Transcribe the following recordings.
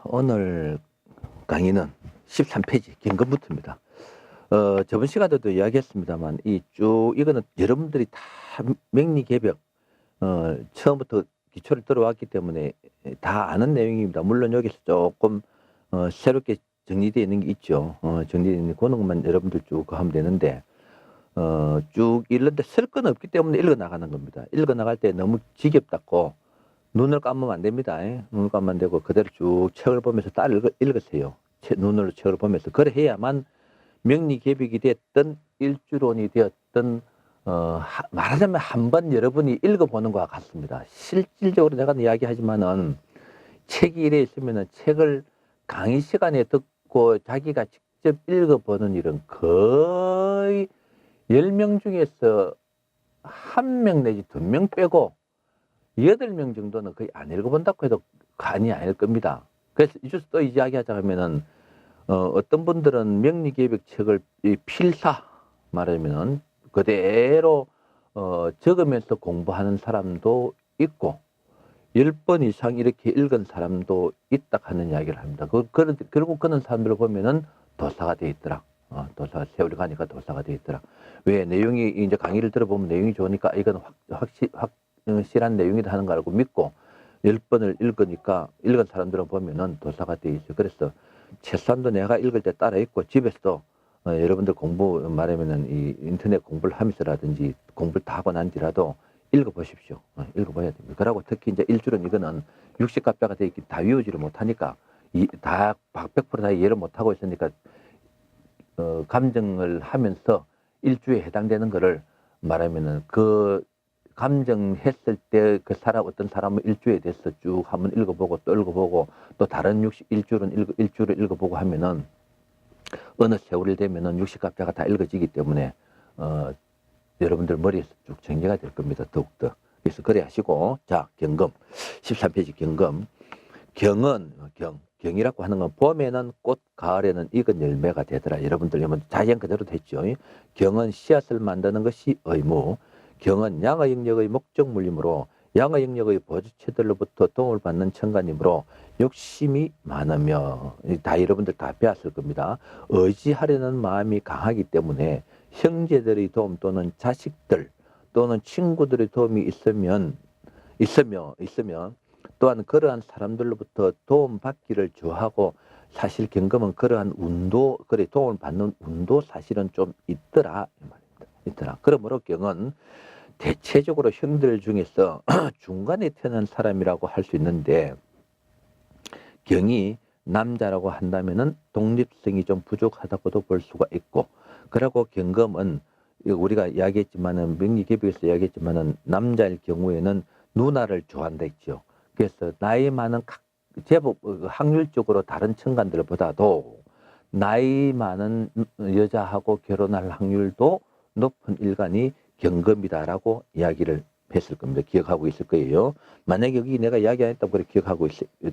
오늘 강의는 13페이지 경금부터입니다. 저번 시간에도 이야기했습니다만 이거는 여러분들이 다 명리개벽 처음부터 기초를 들어왔기 때문에 다 아는 내용입니다. 물론 여기서 조금 새롭게 정리되어 있는 게 있죠. 정리되어 있는 그런 것만 여러분들 쭉 하면 되는데 쭉 읽는데 쓸 건 없기 때문에 읽어 나가는 겁니다. 읽어 나갈 때 너무 지겹다고 눈을 감으면 안 됩니다. 눈을 감으면 안 되고 그대로 쭉 책을 보면서 따라 읽으세요. 눈으로 책을 보면서. 그래 해야만 명리개벽이 됐든 일주론이 되었든 말하자면 한번 여러분이 읽어보는 것과 같습니다. 실질적으로 내가 이야기하지만은 책이 이래 있으면은 책을 강의 시간에 듣고 자기가 직접 읽어보는 일은 거의 10명 중에서 1명 내지 2명 빼고 8명 정도는 거의 안 읽어본다고 해도 간이 아닐 겁니다. 그래서 이제 또 이야기하자 하면은 어떤 분들은 명리개벽 책을 필사 말하면은 그대로 적으면서 공부하는 사람도 있고 10번 이상 이렇게 읽은 사람도 있다 하는 이야기를 합니다. 결국 그런 사람들을 보면은 도사가 돼 있더라. 도사가 세월이 가니까 도사가 돼 있더라. 왜 내용이 이제 강의를 들어보면 내용이 좋으니까 이건 확실한 내용이다 하는 거 알고 믿고 10번을 읽으니까 읽은 사람들은 보면은 도사가 돼 있어요. 그래서 최소한도 내가 읽을 때 따라 읽고 집에서도 여러분들 공부 말하면은 이 인터넷 공부를 하면서라든지 공부를 다 하고 난지라도 읽어보십시오. 읽어봐야 됩니다. 그러고 특히 이제 일주일은 이거는 60갑자가 되어 있기 다 외우지를 못하니까 다 100%다 이해를 못하고 있으니까 감정을 하면서 일주에 해당되는 거를 말하면은 그 감정했을 때 그 사람 어떤 사람은 일주에 대해서 쭉 한번 읽어보고 또 읽어보고 또 다른 일주를 읽어보고 하면은 어느 세월이 되면은 60갑자가 다 읽어지기 때문에 여러분들 머리에서 쭉 정리가 될 겁니다. 더욱더. 그래서 그래 하시고 자 경금 13페이지 경금 경이라고 하는 건 봄에는 꽃, 가을에는 익은 열매가 되더라. 여러분들 자연 그대로 됐죠. 경은 씨앗을 만드는 것이 의무. 경은 양의 영역의 목적 물리므로 양의 영역의 보조체들로부터 도움을 받는 천간이므로 욕심이 많으며 다 여러분들 다 배웠을 겁니다. 의지하려는 마음이 강하기 때문에 형제들의 도움 또는 자식들 또는 친구들의 도움이 있으면 또한 그러한 사람들로부터 도움받기를 좋아하고 사실 경금은 그러한 도움을 받는 운도 사실은 좀 있더라 이 말입니다. 있더라. 그러므로 경은 대체적으로 형들 중에서 중간에 태어난 사람이라고 할 수 있는데 경이 남자라고 한다면은 독립성이 좀 부족하다고도 볼 수가 있고 그리고 경금은 우리가 이야기했지만은 명리개벽에서 이야기했지만은 남자일 경우에는 누나를 좋아한다 했죠. 그래서 나이 많은 제법 확률적으로 다른 천간들보다도 나이 많은 여자하고 결혼할 확률도 높은 일간이 경금이다라고 이야기를 했을 겁니다. 기억하고 있을 거예요. 만약에 여기 내가 이야기 안 했다고 그래 기억하고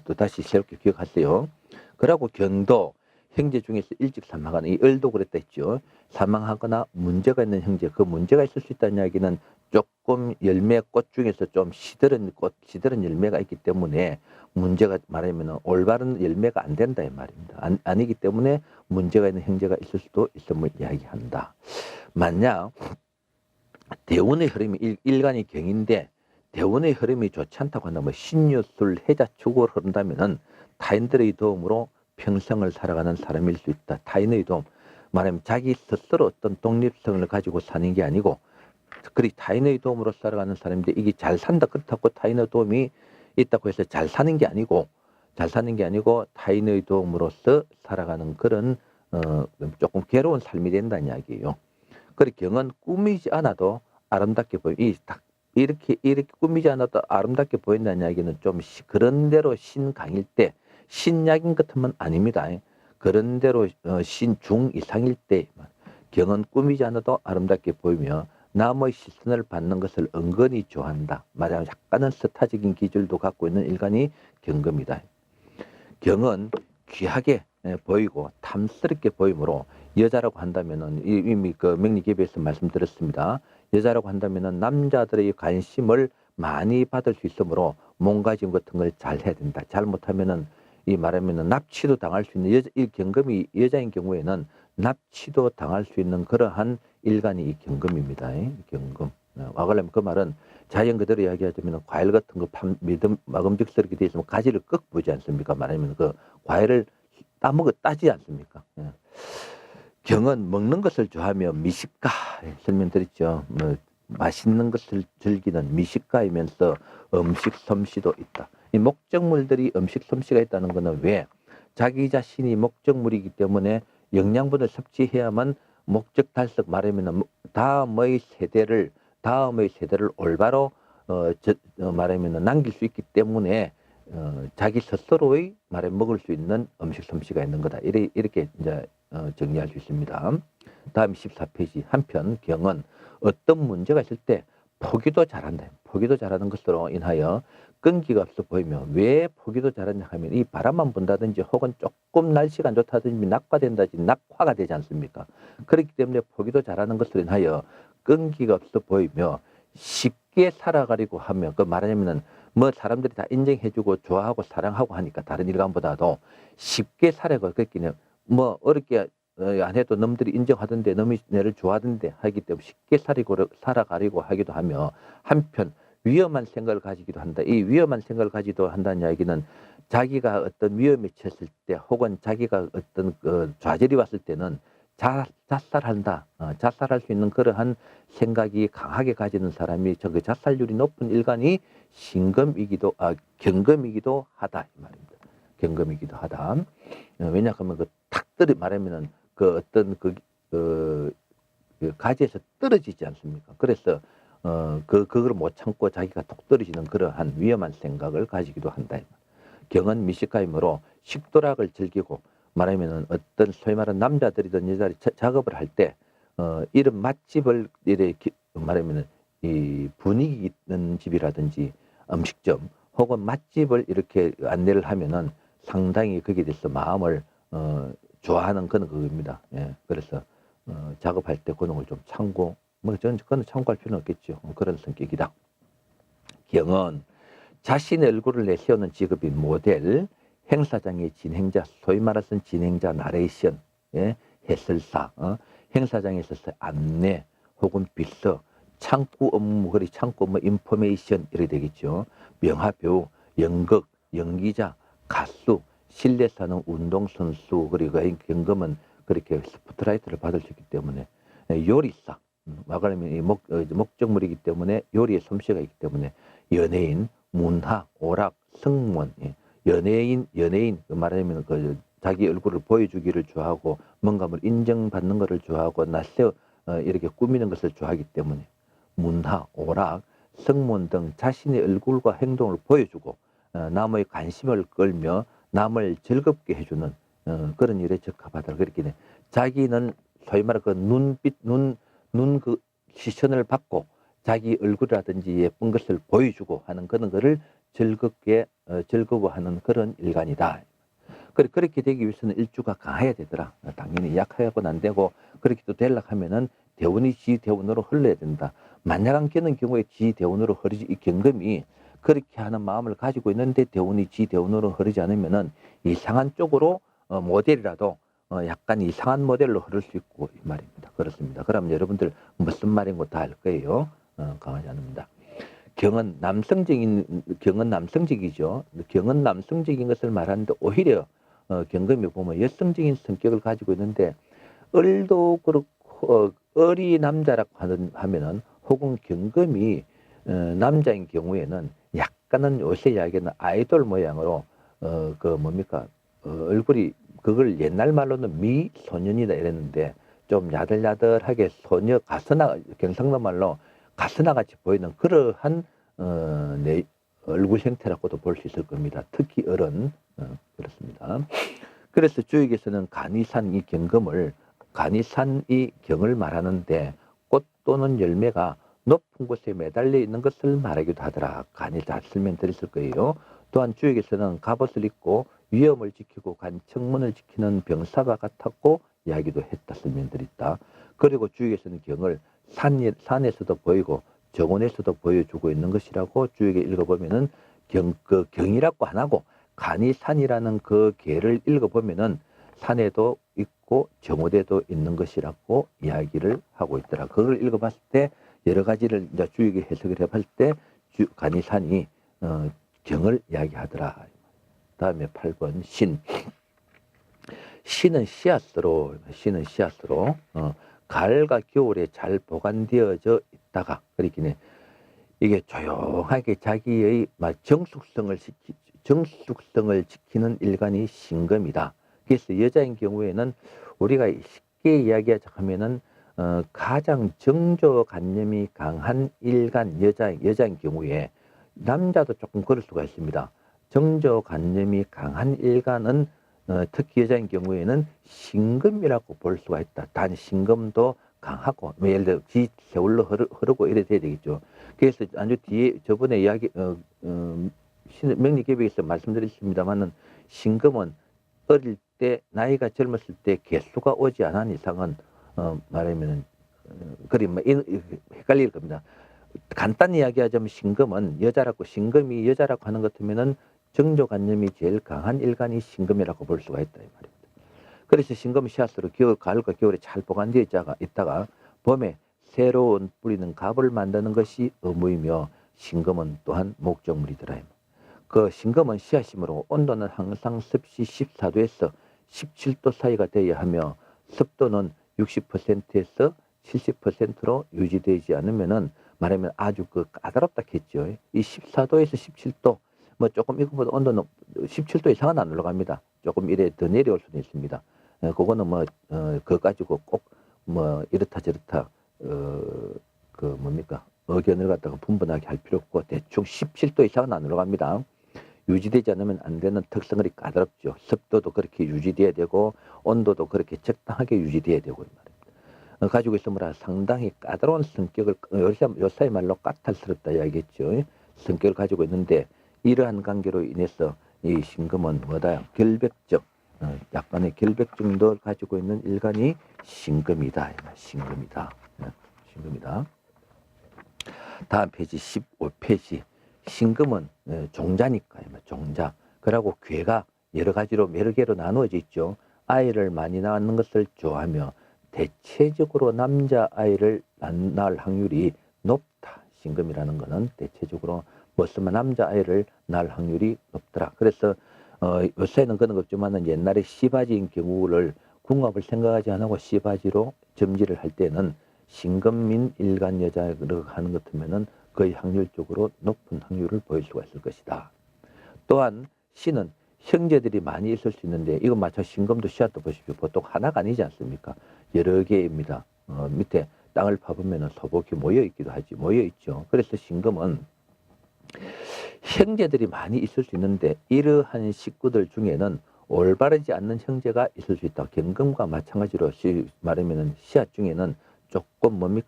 또 다시 새롭게 기억하세요. 그러고 경도 형제 중에서 일찍 사망하는 이 을도 그랬다 했죠. 사망하거나 문제가 있는 형제, 그 문제가 있을 수 있다는 이야기는 조금 꽃 중에서 좀 시들은 열매가 있기 때문에 문제가 말하면 올바른 열매가 안 된다 이 말입니다. 아니기 때문에 문제가 있는 형제가 있을 수도 있음을 이야기한다. 만약 대운의 흐름이 일간이 경인데 대운의 흐름이 좋지 않다고 한다면 신유술 해자축으로 흐른다면은 타인들의 도움으로 평생을 살아가는 사람일 수 있다. 타인의 도움 말하면 자기 스스로 어떤 독립성을 가지고 사는 게 아니고 그리 타인의 도움으로 살아가는 사람인데 이게 잘 산다 그렇다고 타인의 도움이 있다고 해서 잘 사는 게 아니고 타인의 도움으로서 살아가는 그런 조금 괴로운 삶이 된다는 이야기예요. 그리고 경은 꾸미지 않아도 아름답게 이렇게 꾸미지 않아도 아름답게 보인다는 이야기는 좀 그런 대로 신강일 때 신약인 같으면 아닙니다. 그런 대로 신중 이상일 때 경은 꾸미지 않아도 아름답게 보이며 남의 시선을 받는 것을 은근히 좋아한다. 말하자면 약간은 스타적인 기질도 갖고 있는 일간이 경금이다. 경은 귀하게 보이고 탐스럽게 보이므로 여자라고 한다면은 이미 그 명리개벽에서 말씀드렸습니다. 여자라고 한다면은 남자들의 관심을 많이 받을 수 있으므로 몸가짐 같은 걸 잘 해야 된다. 잘못하면은 이 말하면은 납치도 당할 수 있는 이 경금이 여자인 경우에는 납치도 당할 수 있는 그러한 일간이 이 경금입니다. 이 경금. 와글라면 그 말은 자연 그대로 이야기하자면 과일 같은 거 먹음직스럽게 되어 있으면 가지를 꺾 보지 않습니까? 말하면 그 과일을 따지 않습니까? 예. 경은 먹는 것을 좋아하며 미식가 설명드렸죠. 뭐 맛있는 것을 즐기는 미식가이면서 음식 솜씨도 있다. 이 목적물들이 음식 솜씨가 있다는 것은 왜? 자기 자신이 목적물이기 때문에 영양분을 섭취해야만 목적 달성 말하면 다음의 세대를 올바로 말하면 남길 수 있기 때문에 자기 스스로의 말에 먹을 수 있는 음식 솜씨가 있는 거다. 이렇게 이제 정리할 수 있습니다. 다음 14페이지. 한편 경은 어떤 문제가 있을 때 포기도 잘한다. 포기도 잘하는 것으로 인하여 끈기가 없어 보이며 왜 포기도 잘하냐 하면 이 바람만 분다든지 혹은 조금 날씨가 안 좋다든지 낙화된다든지 낙화가 되지 않습니까? 그렇기 때문에 포기도 잘하는 것으로 인하여 끈기가 없어 보이며 쉽게 살아가려고 하며 그 말하자면은 뭐 사람들이 다 인정해주고 좋아하고 사랑하고 하니까 다른 일간보다도 쉽게 살아가고 그랬기는 뭐 어렵게 안 해도 놈들이 인정하던데 놈이 내를 좋아하던데 하기 때문에 쉽게 살아가려고 하기도 하며 한편 위험한 생각을 가지기도 한다. 이 위험한 생각을 가지기도 한다는 이야기는 자기가 어떤 위험에 처했을 때 혹은 자기가 어떤 좌절이 왔을 때는 자살한다. 자살할 수 있는 그러한 생각이 강하게 가지는 사람이 그 자살률이 높은 일간이 경금이기도 하다 이 말입니다. 경금이기도 하다. 왜냐하면 탁 말하면은 어떤 가지에서 떨어지지 않습니까? 그래서 그걸 못 참고 자기가 톡 떨어지는 그러한 위험한 생각을 가지기도 한다. 경은 미식가이므로 식도락을 즐기고 말하면은 어떤 소위 말하는 남자들이든 여자들이 작업을 할 때 이런 맛집을 이렇게 말하면은 이 분위기 있는 집이라든지 음식점 혹은 맛집을 이렇게 안내를 하면은 상당히 거기에 대해서 마음을 좋아하는 그런 그겁니다. 예. 그래서 작업할 때 그런 걸 좀 참고 뭐 저는 그건 참고할 필요는 없겠죠. 그런 성격이다. 경은 자신의 얼굴을 내세우는 직업인 모델, 행사장의 진행자, 소위 말해서 진행자 나레이션, 예? 해설사, 행사장에 있어서 안내 혹은 비서, 창구 업무, 그리 창구 업무 인포메이션 이렇게 되겠죠. 명화배우, 연극, 연기자, 가수, 실내사는 운동선수, 그리고 경금은 그렇게 스포트라이트를 받을 수 있기 때문에 요리사, 말하면 목적물이기 때문에 요리의 솜씨가 있기 때문에 연예인, 문화, 오락, 승무원, 연예인 말하자면 자기 얼굴을 보여주기를 좋아하고 뭔가 뭐 인정받는 것을 좋아하고 이렇게 꾸미는 것을 좋아하기 때문에 문화, 오락, 승무원 등 자신의 얼굴과 행동을 보여주고 남의 관심을 끌며 남을 즐겁게 해주는 그런 일에 적합하다. 그렇게 자기는 소위 말하는 그 시선을 받고 자기 얼굴이라든지 예쁜 것을 보여주고 하는 그런 거를 즐거워하는 그런 일간이다. 그렇게 되기 위해서는 일주가 강해야 되더라. 당연히 약하고는 안 되고 그렇게 또 되려고 하면은 대운이 지 대운으로 흘러야 된다. 만약 안 깨는 경우에 지 대운으로 흐르지 이 경금이 그렇게 하는 마음을 가지고 있는데 대운이 지 대운으로 흐르지 않으면은 이상한 쪽으로 모델이라도 약간 이상한 모델로 흐를 수 있고 이 말입니다. 그렇습니다. 그럼 여러분들 무슨 말인 거 다 알 거예요. 강하지 않습니다. 경은 남성적이죠. 경은 남성적인 것을 말하는데 오히려 경금이 보면 여성적인 성격을 가지고 있는데 을도 그렇고 을이 남자라고 하면은 혹은 경금이 남자인 경우에는 약간은 요새 이야기하는 아이돌 모양으로 얼굴이 그걸 옛날 말로는 미소년이다 이랬는데 좀 야들야들하게 소녀 가스나 경상도 말로 가스나 같이 보이는 그러한 내 얼굴 형태라고도 볼 수 있을 겁니다. 특히 어른 그렇습니다. 그래서 주역에서는 간이산 이 경을 말하는데 꽃 또는 열매가 높은 곳에 매달려 있는 것을 말하기도 하더라. 간이 다 설명드렸을 거예요. 또한 주역에서는 갑옷을 입고 위험을 지키고 간청문을 지키는 병사가 같았고 이야기도 했다 설명드렸다. 그리고 주역에서는 경을 산에서도 보이고 정원에서도 보여주고 있는 것이라고 주역에 읽어보면은 경이라고 안 하고 간이산이라는 그 개를 읽어보면은 산에도 있고 정오대도 있는 것이라고 이야기를 하고 있더라. 그걸 읽어봤을 때 여러 가지를 이제 주익의 해석을 해봤을 때 간이산이 경을 이야기하더라. 다음에 8번 신. 신은 씨앗으로 가을과 겨울에 잘 보관되어져 있다가 그렇긴 이게 조용하게 자기의 정숙성을 지키는 일간이 신금이다. 그래서 여자인 경우에는 우리가 쉽게 이야기하자면은 가장 정조관념이 강한 일간 여자인 경우에 남자도 조금 그럴 수가 있습니다. 정조관념이 강한 일간은 특히 여자인 경우에는 신금이라고 볼 수가 있다. 단 신금도 강하고 예를 들어 세월로 흐르고 이래 돼야 되겠죠. 그래서 아주 뒤에 저번에 이야기 명리개벽에서 말씀드렸습니다만은 신금은 어릴 때 나이가 젊었을 때 개수가 오지 않은 이상은 말하면은 그리 헷갈릴 겁니다. 간단히 이야기하자면 신금은 여자라고 신금이 여자라고 하는 것 같으면은 정조관념이 제일 강한 일간이 신금이라고 볼 수가 있다 이 말입니다. 그래서 신금 씨앗으로 가을과 겨울에 잘 보관되어 있다가 봄에 새로운 뿌리는 갑을 만드는 것이 의무이며 신금은 또한 목적물이더라. 그 신금은 씨앗이므로 온도는 항상 습시 14도에서 17도 사이가 되어야 하며 습도는 60%에서 70%로 유지되지 않으면은 말하면 아주 까다롭다 했죠. 이 14도에서 17도 뭐 조금 이거보다 온도는 17도 이상은 안 올라갑니다. 조금 이래 더 내려올 수도 있습니다. 그거는 그거 가지고 꼭 이렇다 저렇다 뭡니까 의견을 갖다가 분분하게 할 필요 없고 대충 17도 이상은 안 올라갑니다. 유지되지 않으면 안 되는 특성이 까다롭죠. 습도도 그렇게 유지돼야 되고 온도도 그렇게 적당하게 유지돼야 되고 말입니다. 가지고 있으므로 상당히 까다로운 성격을 요사의 말로 까탈스럽다 이야기했죠. 성격을 가지고 있는데 이러한 관계로 인해서 이 신금은 뭐다? 결백적 약간의 결백증도 가지고 있는 일간이 신금이다. 신금이다. 다음 페이지 15페이지. 신금은 종자니까 종자. 그리고 괴가 여러 개로 나누어져 있죠. 아이를 많이 낳는 것을 좋아하며 대체적으로 남자 아이를 낳을 확률이 높다. 신금이라는 것은 대체적으로 남자 아이를 낳을 확률이 높더라. 그래서 요새는 그런 거 없지만은 옛날에 씨바지인 경우를 궁합을 생각하지 않고 씨바지로 점지를 할 때는 신금민 일간 여자로 하는 것 같으면은 거의 확률적으로 높은 확률을 보일 수가 있을 것이다. 또한 신은 형제들이 많이 있을 수 있는데 이거 마찬가지 신금도 씨앗도 보십시오. 보통 하나가 아니지 않습니까? 여러 개입니다. 밑에 땅을 파보면 소복이 모여 있죠. 그래서 신금은 형제들이 많이 있을 수 있는데 이러한 식구들 중에는 올바르지 않는 형제가 있을 수 있다. 경금과 마찬가지로 말하면 씨앗 중에는 조금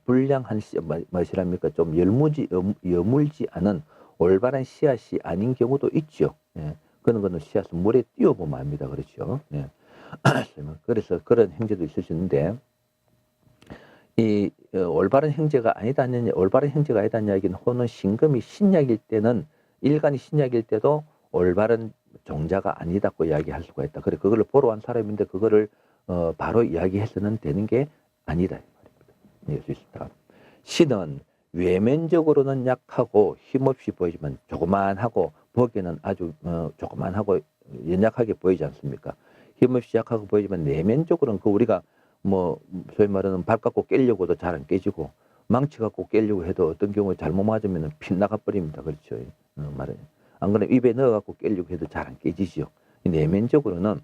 불량한 씨앗이랍니까? 좀 여물지 않은 올바른 씨앗이 아닌 경우도 있죠. 예. 그런 거는 씨앗을 물에 띄워보면 압니다. 그렇죠. 예. 그래서 그런 형제도 있을 수 있는데 이 올바른 형제가 아니다는 이야기는 혹은 신금이 신약일 때는 일간이 신약일 때도 올바른 종자가 아니다고 이야기할 수가 있다. 그래 그걸 보러 온 사람인데 그거를 바로 이야기해서는 되는 게 아니다 이 말입니다. 수 있다. 신은 외면적으로는 약하고 힘없이 보이지만 조그만하고 보기에는 아주 조그만하고 연약하게 보이지 않습니까? 힘없이 약하고 보이지만 내면적으로는 우리가 소위 말하는 발 갖고 깨려고도 잘 안 깨지고 망치 갖고 깨려고 해도 어떤 경우에 잘못 맞으면 핀 나가 버립니다. 그렇죠. 안 그러면 입에 넣어 갖고 깨려고 해도 잘 안 깨지죠. 내면적으로는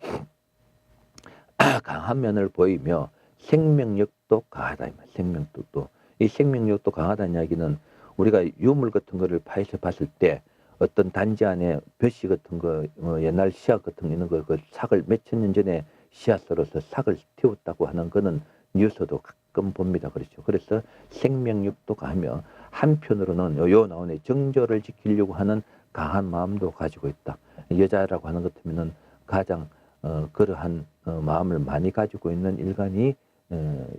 강한 면을 보이며 생명력도 강하다. 생명력도. 이 생명력도 강하다는 이야기는 우리가 유물 같은 거를 파헤쳐 봤을 때 어떤 단지 안에 벼씨 같은 거 옛날 씨앗 같은 거 있는 거 그 삭을 몇천 년 전에 씨앗으로서 삭을 틔웠다고 하는 거는 뉴스도 가끔 봅니다. 그렇죠. 그래서 생명력도 강하며 한편으로는 나오네 정조를 지키려고 하는 강한 마음도 가지고 있다. 여자라고 하는 것 같으면은 가장 그러한 마음을 많이 가지고 있는 일간이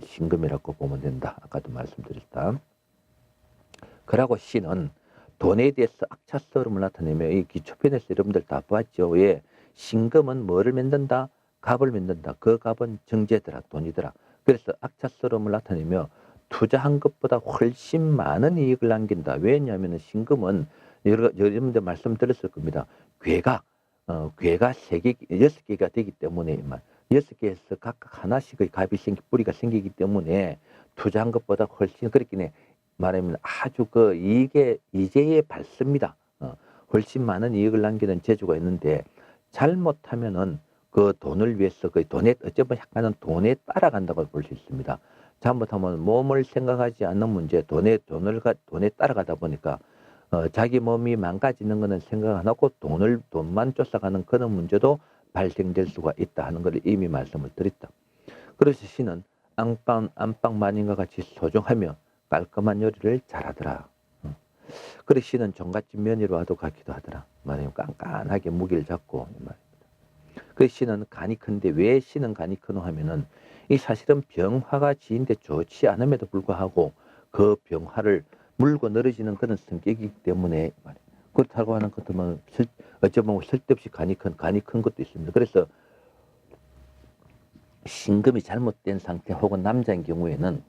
신금이라고 보면 된다. 아까도 말씀드렸다. 그러고 신은 돈에 대해서 악차스러움을 나타내며 이 기초편에서 여러분들 다 보았죠. 예, 신금은 뭐를 만든다? 갑을 만든다. 그 갑은 정제더라, 돈이더라. 그래서 악차스러움을 나타내며 투자한 것보다 훨씬 많은 이익을 남긴다. 왜냐하면 신금은 여러분들 말씀드렸을 겁니다. 괴가 3개, 6개가 되기 때문에 6개에서 각각 하나씩의 갑이 뿌리가 생기기 때문에 투자한 것보다 훨씬 그렇게 말하면 아주 이게 이제에 밝습니다. 훨씬 많은 이익을 남기는 재주가 있는데 잘못하면은 그 돈을 위해서 어쩌면 약간은 돈에 따라간다고 볼 수 있습니다. 잘못하면 몸을 생각하지 않는 문제, 돈에 따라가다 보니까 자기 몸이 망가지는 것은 생각 안 하고 돈만 쫓아가는 그런 문제도 발생될 수가 있다 하는 걸 이미 말씀을 드렸다. 그래서 신은 안방마님과 같이 소중하며 깔끔한 요리를 잘하더라. 그래서 신은 종갓집 며느리로 와도 같기도 하더라. 말하면 깐깐하게 무기를 잡고 그래서 신은 간이 큰데 왜 신은 간이 크노 하면은 이 사실은 병화가 지인데 좋지 않음에도 불구하고 그 병화를 물고 늘어지는 그런 성격이기 때문에 그렇다고 하는 것들은 어쩌면 쓸데없이 간이 큰 것도 있습니다. 그래서 신금이 잘못된 상태 혹은 남자인 경우에는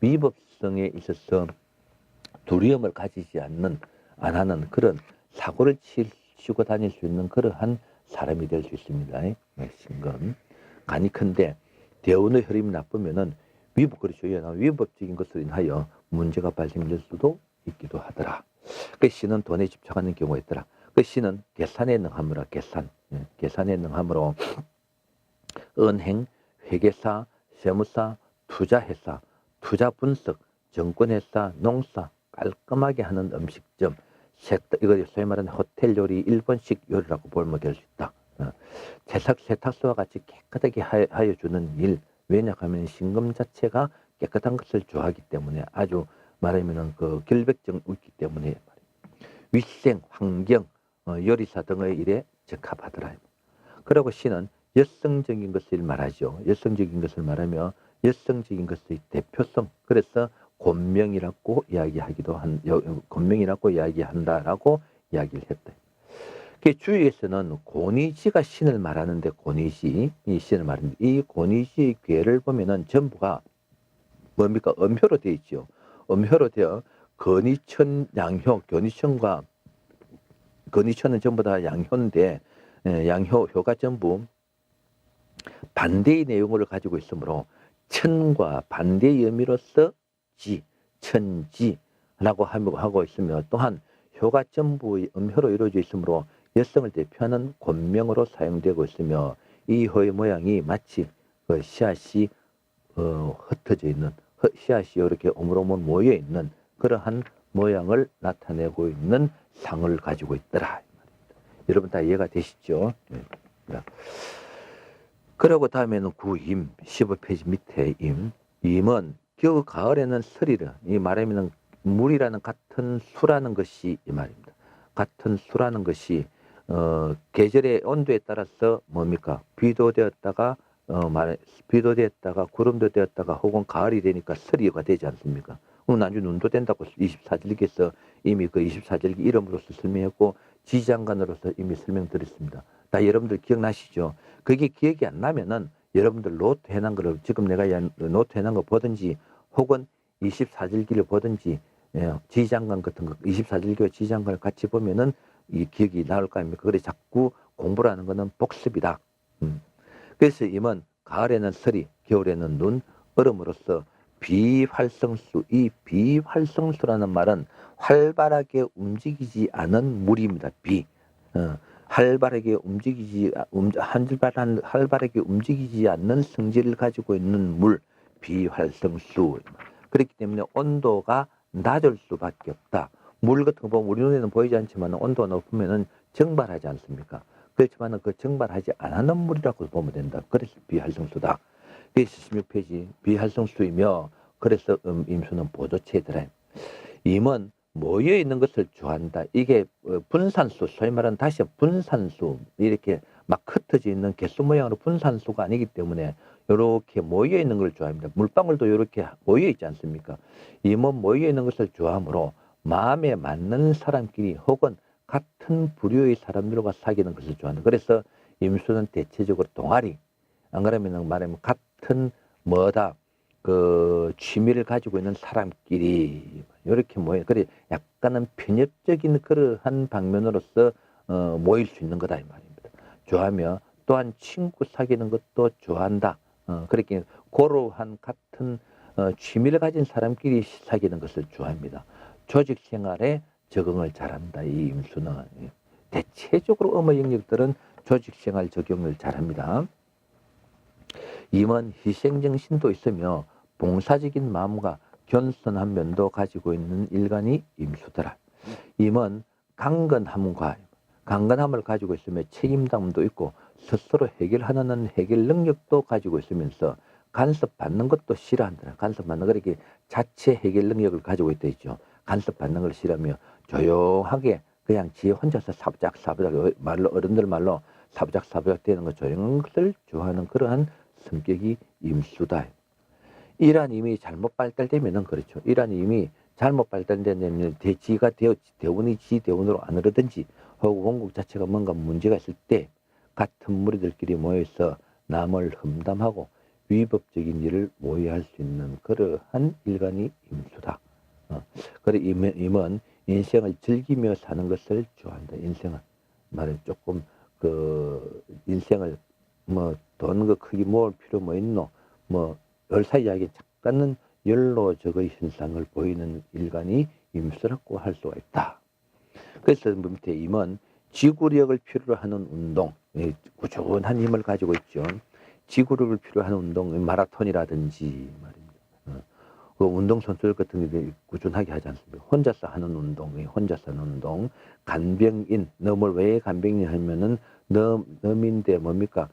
위법성에 있어서 두려움을 가지지 안 하는 그런 사고를 치고 다닐 수 있는 그러한 사람이 될 수 있습니다. 신금. 간이 큰데 대운의 흐름이 나쁘면은 위법적인 것으로 인하여 문제가 발생될 수도 있기도 하더라. 그 신은 돈에 집착하는 경우가 있더라. 그 신은 계산에 능하므로 계산에 능하므로 은행, 회계사, 세무사, 투자회사, 투자분석, 정권회사, 농사, 깔끔하게 하는 음식점, 이거 소위 말하는 호텔 요리, 일본식 요리라고 보면 될 수 있다. 세탁소와 같이 깨끗하게 하여 주는 일. 왜냐하면 신금 자체가 깨끗한 것을 좋아하기 때문에 아주 말하면 그 결백증이 있기 때문에 위생, 환경, 요리사 등의 일에 적합하더라. 그리고 신은 여성적인 것을 말하죠. 여성적인 것을 말하며 여성적인 것의 대표성. 그래서 곤명이라고 이야기한다라고 이야기를 했다. 그 주위에서는 고니지가 신을 말하는데 이 신을 말하는데 이 고니지의 괴를 보면은 전부가 뭡니까? 음효로 되어 있죠. 음효로 되어 건이천, 양효, 건이천은 전부 다 양효인데 양효가 전부 반대의 내용을 가지고 있으므로 천과 반대의 의미로서 천지라고 하고 있으며 또한 효가 전부 음효로 이루어져 있으므로 여성을 대표하는 권명으로 사용되고 있으며 이 효의 모양이 마치 씨앗이 흩어져 있는 씨앗이 이렇게 오물오물 모여 있는 그러한 모양을 나타내고 있는 상을 가지고 있더라. 여러분 다 이해가 되시죠? 네. 그리고 다음에는 구임 15페이지 밑에 임은 겨우 가을에는 서리를 이 말하면 물이라는 같은 수라는 것이 이 말입니다. 같은 수라는 것이 계절의 온도에 따라서 뭡니까? 비도 되었다가 구름도 되었다가 혹은 가을이 되니까 서리가 되지 않습니까? 나중에 눈도 된다고 24절기에서 이미 그 24절기 이름으로서 설명했고 지장간으로서 이미 설명드렸습니다. 다 여러분들 기억나시죠? 그게 기억이 안 나면은 여러분들 노트 해놓은 거를 지금 내가 노트 해놓은 거 보든지 혹은 24절기를 보든지 지장간 같은 거 24절기와 지장간을 같이 보면은 이 기억이 나올 거 아닙니까? 그래 자꾸 공부를 하는 거는 복습이다. 그래서 임은 가을에는 서리, 겨울에는 눈, 얼음으로써 비활성수, 이 비활성수라는 말은 활발하게 움직이지 않은 물입니다. 활발하게 움직이지 않는 성질을 가지고 있는 물, 비활성수. 그렇기 때문에 온도가 낮을 수밖에 없다. 물 같은 거 보면 우리 눈에는 보이지 않지만 온도가 높으면은 증발하지 않습니까? 그렇지만 그 증발하지 않는 물이라고 보면 된다. 그래서 비활성수다. 그래서 16페이지 비활성수이며 그래서 임수는 보조체더라. 임은 모여 있는 것을 좋아한다. 이게 분산수, 소위 말하는 다시 분산수, 이렇게 막 흩어져 있는 개수 모양으로 분산수가 아니기 때문에 이렇게 모여 있는 걸 좋아합니다. 물방울도 이렇게 모여 있지 않습니까? 임은 모여 있는 것을 좋아하므로 마음에 맞는 사람끼리 혹은 같은 부류의 사람들과 사귀는 것을 좋아한다. 그래서 임수는 대체적으로 동아리, 안 그러면 말하면 같은 뭐다 그 취미를 가지고 있는 사람끼리 이렇게 모여. 그래 약간은 편협적인 그러한 방면으로서 모일 수 있는 거다 이 말입니다. 좋아하며 또한 친구 사귀는 것도 좋아한다. 그렇게 고루한 같은 취미를 가진 사람끼리 사귀는 것을 좋아합니다. 조직 생활에 적응을 잘한다. 이 임수는 대체적으로 업무 영역들은 조직 생활 적용을 잘합니다. 임은 희생정신도 있으며 봉사적인 마음과 겸손한 면도 가지고 있는 일간이 임수더라. 임은 강건함을 가지고 있으며 책임감도 있고 스스로 해결하는 해결 능력도 가지고 있으면서 간섭받는 것도 싫어한다. 간섭받는 거 이렇게 자체 해결 능력을 가지고 있다 있죠. 간섭받는 걸 싫어하며 조용하게 그냥 지 혼자서 사부작사부작 말로 어른들 말로 사부작사부작 되는 거 조용한 것을 좋아하는 그러한 성격이 임수다. 이러한 임이 잘못 발달되면은 그렇죠. 이러한 임이 잘못 발달되면 지가 대운이 지 대운으로 안 흐르든지 혹은 원국 자체가 뭔가 문제가 있을 때 같은 무리들끼리 모여서 남을 험담하고 위법적인 일을 모의할 수 있는 그러한 일간이 임수다. 그래 임은 인생을 즐기며 사는 것을 좋아한다. 인생은 말해 조금 그 인생을 뭐 돈 그 크게 모을 필요 뭐 있노 뭐 열사이야기 잠깐은 연로적의 현상을 보이는 일간이 임수라고 할 수가 있다. 그래서 밑에 임은 지구력을 필요로 하는 운동, 꾸준한 힘을 가지고 있죠. 지구력을 필요로 하는 운동, 마라톤이라든지 말입니다. 그 운동선수들 같은 게 꾸준하게 하지 않습니까? 혼자서 하는 운동, 간병인, 너물 왜 간병인 하면은 넘인데 뭡니까?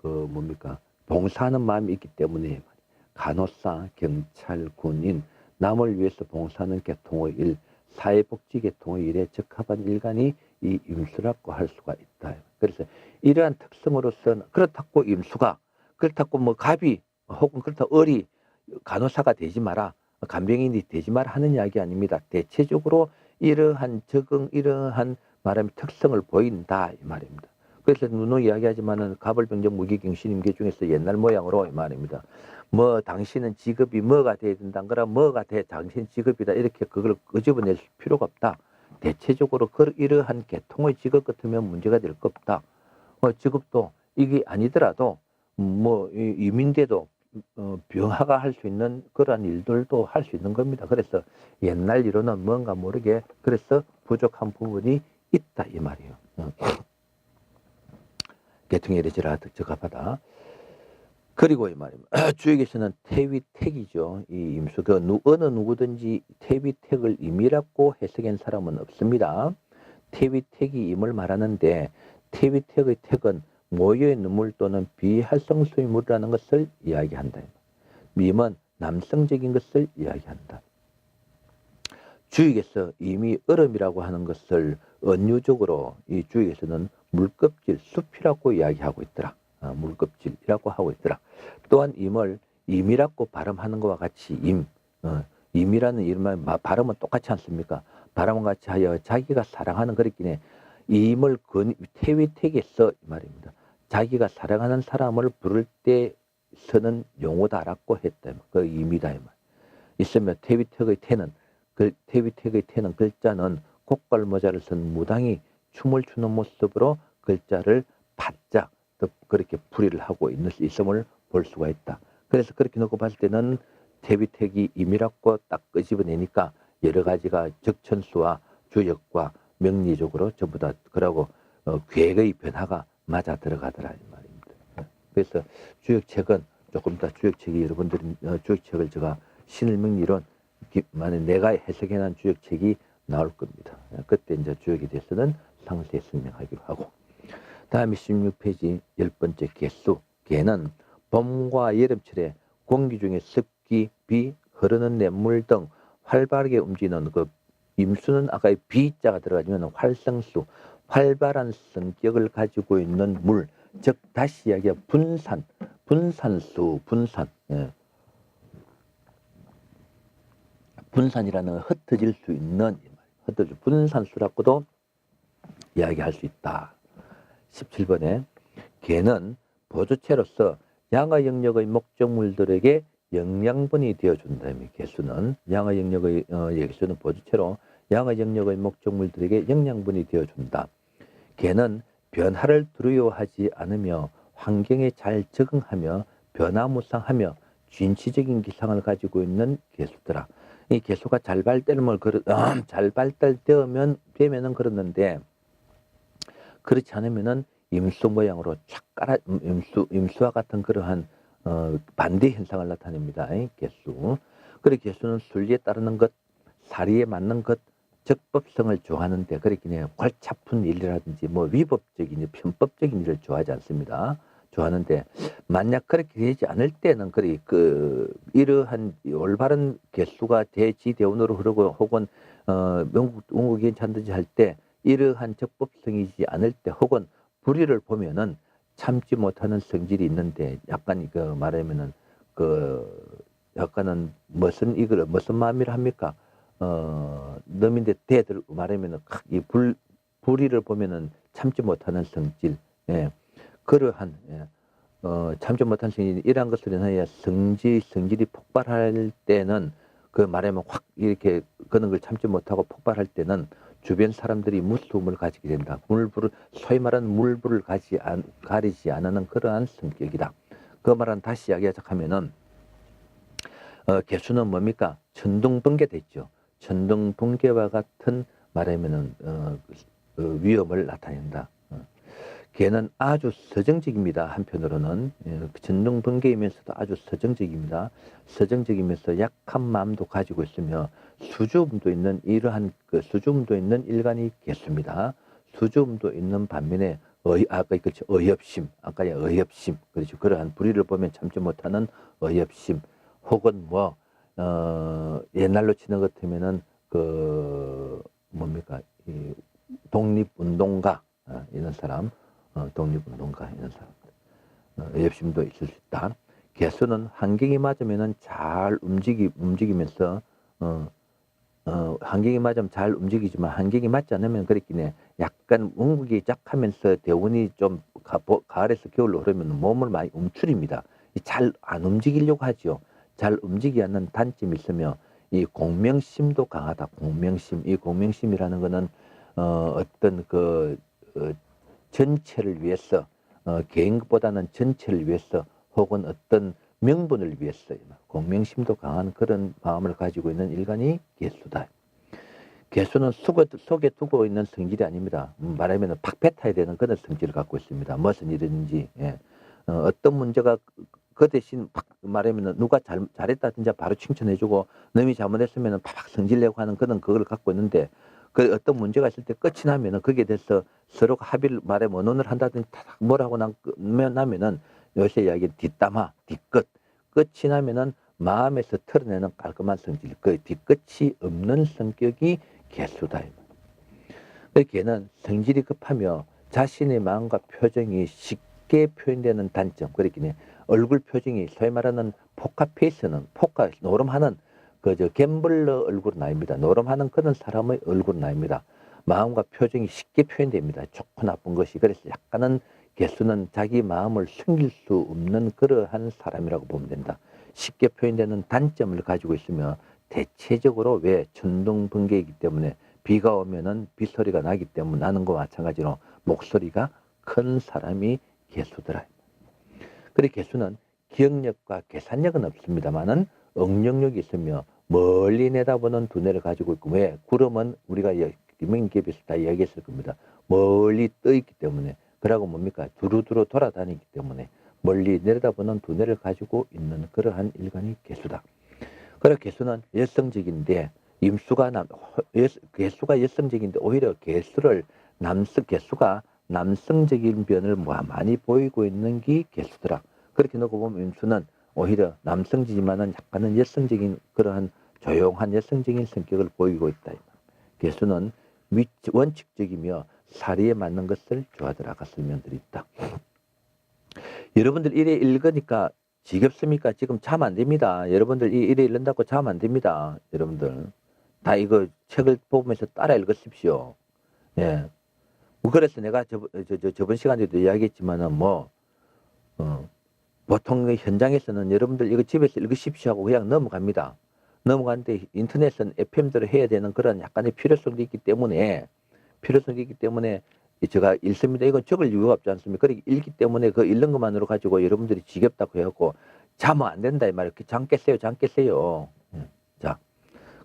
뭡니까? 봉사하는 마음이 있기 때문에 간호사, 경찰, 군인, 남을 위해서 봉사하는 계통의 일, 사회복지 계통의 일에 적합한 일간이 이 임수라고 할 수가 있다. 그래서 이러한 특성으로서는 그렇다고 임수가 그렇다고 뭐 갑이 혹은 그렇다고 을이 간호사가 되지 마라, 간병인이 되지 마라 하는 이야기 아닙니다. 대체적으로 이러한 적응, 이러한 말하면 특성을 보인다 이 말입니다. 그래서 누누이 이야기하지만은 가벌병정 무기경신 임계 중에서 옛날 모양으로 이 말입니다. 뭐 당신은 직업이 뭐가 돼야 된다. 그럼 뭐가 돼 당신 직업이다. 이렇게 그걸 끄집어낼 필요가 없다. 대체적으로 이러한 계통의 직업 같으면 문제가 될 것 없다. 직업도 이게 아니더라도 뭐 이민대도 병화가 할 수 있는 그러한 일들도 할 수 있는 겁니다. 그래서 옛날 이론은 뭔가 모르게 그래서 부족한 부분이 있다 이 말이에요. 계통의 이래지라 적합하다. 그리고 이 말입니다. 주역에서는 태위택이죠. 이 임수 어느 누구든지 태위택을 임이라고 해석한 사람은 없습니다. 태위택이 임을 말하는데 태위택의 택은 모여의 눈물 또는 비활성소의 물이라는 것을 이야기한다. 임은 남성적인 것을 이야기한다. 주역에서 임이 얼음이라고 하는 것을 은유적으로 이 주역에서는 물껍질, 숲이라고 이야기하고 있더라. 물껍질이라고 하고 있더라. 또한 임을 임이라고 발음하는 것과 같이 임이라는 이름은 발음은 똑같지 않습니까? 발음과 같이 하여 자기가 사랑하는 그렇기에 임을 태위택에서 이 말입니다. 자기가 사랑하는 사람을 부를 때 쓰는 용어다라고 했다. 그 임이다 이 말. 있으며 태위택의 태는 글자는 곡갈 모자를 쓴 무당이 춤을 추는 모습으로 글자를 바짝 그렇게 풀이를 하고 있음을 볼 수가 있다. 그래서 그렇게 놓고 봤을 때는 태위택이 임이라고 딱 끄집어내니까 여러 가지가 적천수와 주역과 명리적으로 전부 다 그러고 계획의 변화가 맞아 들어가더라 이 말입니다. 그래서 주역책은 조금 더 주역책이 여러분들이 주역책을 제가 신일명리론 만약 내가 해석해놓은 주역책이 나올 겁니다. 그때 이제 주역에 대해서는 상세히 설명하기로 하고. 다음에 16페이지 10번째 개수. 개는 봄과 여름철에 공기 중에 습기, 비, 흐르는 냇물 등 활발하게 움직이는 그 임수는 아까 비자가 들어가지면 활성수, 활발한 성격을 가지고 있는 물, 즉 다시 이야기해 분산수, 분산. 예. 분산이라는 흩어질 수 있는 흩어질 분산수라고도 이야기할 수 있다. 17번에 개는 보조체로서 양의 영역의 목적물들에게 영양분이 되어준다. 개수는 양의 영역의 개수는 보조체로 양의 영역의 목적물들에게 영양분이 되어준다. 개는 변화를 두려워하지 않으며 환경에 잘 적응하며 변화무쌍하며 진취적인 기상을 가지고 있는 개수더라. 이 개수가 잘 발달되면은 그렇는데 그렇지 않으면은 임수 모양으로 착 깔아 임수와 같은 그러한 반대 현상을 나타냅니다. 개수. 그리고 개수는 순리에 따르는 것, 사리에 맞는 것, 적법성을 좋아하는데 그렇긴 해요. 골치 아픈 일이라든지 뭐 위법적인 편법적인 일을 좋아하지 않습니다. 좋아하는데 만약 그렇게 되지 않을 때는 이러한 올바른 개수가 대지대운으로 흐르고 혹은 원국이 괜찮든지 할 때 이러한 적법성이지 않을 때 혹은 불의를 보면은 참지 못하는 성질이 있는데 약간 말하면은 약간은 무슨 마음이라 합니까? 넘인데 대들 말하면은 이 불의를 보면은 참지 못하는 성질, 예, 그러한 참지 못한 성질 이러한 것으로 인하여 성질이 폭발할 때는 말하면 확 이렇게 그런 걸 참지 못하고 폭발할 때는 주변 사람들이 무서움을 가지게 된다. 소위 말하는 물불을 가리지 않는 그러한 성격이다. 그 말은 다시 이야기하자면은 개수는 뭡니까? 천둥번개 됐죠. 천둥번개와 같은 말하면은 위험을 나타낸다. 개는 아주 서정적입니다. 한편으로는 천둥번개이면서도 아주 서정적입니다. 서정적이면서 약한 마음도 가지고 있으며 수줍음도 있는 수줍음도 있는 일간이 개수입니다. 수줍음도 있는 반면에 어이없심, 아까의 어이없심, 그렇죠. 그러한 불의를 보면 참지 못하는 어이없심, 혹은 옛날로 치는 것 같으면은 뭡니까 이 독립운동가 이런 사람. 독립운동가 이런 사람들 의협심도 있을 수 있다. 개수는 환경이 맞으면은 잘 움직이면서 환경이 맞으면 잘 움직이지만 환경이 맞지 않으면 그렇긴 해. 약간 원국이 짝하면서 대운이 좀 가을에서 겨울로 흐르면 몸을 많이 움츠립니다. 잘 안 움직이려고 하죠. 잘 움직이지 않는 단점이 있으며 이 공명심도 강하다. 이 공명심이라는 거는 어떤 전체를 위해서 개인보다는 전체를 위해서 혹은 어떤 명분을 위해서 공명심도 강한 그런 마음을 가지고 있는 일간이 개수다. 개수는 속에 두고 있는 성질이 아닙니다. 말하면 팍 뱉어야 되는 그런 성질을 갖고 있습니다. 무슨 일인지 어떤 문제가 그 대신 말하면 누가 잘했다든지 바로 칭찬해주고 남이 잘못했으면 팍 성질내고 하는 그걸 갖고 있는데 어떤 문제가 있을 때 끝이 나면은 거기에 대해서 서로가 합의를 의논을 한다든지 뭐라고 나면은 요새 이야기 뒷담화, 뒤끝. 끝이 나면은 마음에서 털어내는 깔끔한 성질. 그 뒤끝이 없는 성격이 개수다. 걔는 성질이 급하며 자신의 마음과 표정이 쉽게 표현되는 단점. 그렇긴 해. 얼굴 표정이 소위 말하는 포카페이스는 노름하는 갬블러 얼굴은 아닙니다. 노름하는 그런 사람의 얼굴은 아닙니다. 마음과 표정이 쉽게 표현됩니다. 좋고 나쁜 것이. 그래서 약간은 개수는 자기 마음을 숨길 수 없는 그러한 사람이라고 보면 된다. 쉽게 표현되는 단점을 가지고 있으며 대체적으로 왜 천둥번개이기 때문에 비가 오면은 빗소리가 나기 때문에 나는 것과 마찬가지로 목소리가 큰 사람이 개수더라. 그래 개수는 기억력과 계산력은 없습니다만은 응용력이 있으며 멀리 내다보는 두뇌를 가지고 있고 왜 구름은 우리가 김영기에서 다 이야기했을 겁니다. 멀리 떠 있기 때문에 그러고 뭡니까 두루두루 돌아다니기 때문에 멀리 내려다보는 두뇌를 가지고 있는 그러한 일간이 개수다. 그래 개수는 열성적인데 개수가 열성적인데 오히려 개수가 남성적인 면을 많이 보이고 있는 게 개수더라. 그렇게 놓고 보면 임수는 오히려 남성지만은 약간은 여성적인 그러한 조용한 여성적인 성격을 보이고 있다. 개수는 원칙적이며 사리에 맞는 것을 좋아하더라. 아까 설명드렸다. 여러분들 이래 읽으니까 지겹습니까? 지금 자면 안 됩니다. 여러분들 일에 이른다고 자면 안 됩니다. 여러분들 다 이거 책을 보면서 따라 읽으십시오. 예. 뭐 그래서 내가 저번 시간에도 이야기했지만은 보통 현장에서는 여러분들 이거 집에서 읽으십시오 하고 그냥 넘어갑니다. 넘어가는데 인터넷은 FM대로 해야 되는 그런 약간의 필요성도 있기 때문에 제가 읽습니다. 이건 적을 이유가 없지 않습니까? 그렇게 읽기 때문에 그 읽는 것만으로 가지고 여러분들이 지겹다고 해갖고 자면 안 된다 이 말이에요. 잠 깼어요. 자,